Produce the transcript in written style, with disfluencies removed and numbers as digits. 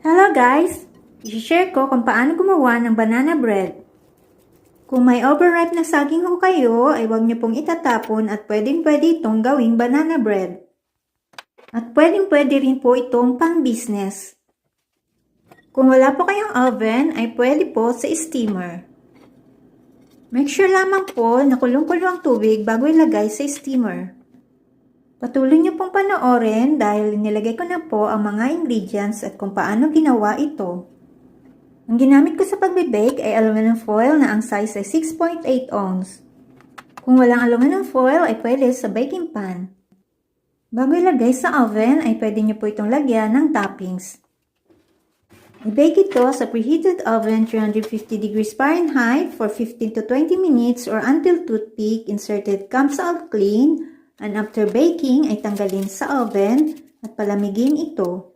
Hello guys! I-share ko kung paano gumawa ng banana bread. Kung may overripe na saging ho kayo, ay huwag niyo pong itatapon at pwedeng-pwede itong gawing banana bread. At pwedeng-pwede rin po itong pang-business. Kung wala po kayong oven, ay pwede po sa steamer. Make sure lamang po na kulong-kulo ang tubig bago ilagay sa steamer. Patuloy niyo pong panoorin dahil nilagay ko na po ang mga ingredients at kung paano ginawa ito. Ang ginamit ko sa pagbe-bake ay aluminum foil na ang size ay 6.8 ounce. Kung walang aluminum foil ay pwede sa baking pan. Bago ilagay sa oven ay pwede niyo po itong lagyan ng toppings. I-bake ito sa preheated oven 350 degrees Fahrenheit for 15 to 20 minutes or until toothpick inserted comes out clean. And after baking ay tanggalin sa oven at palamigin ito.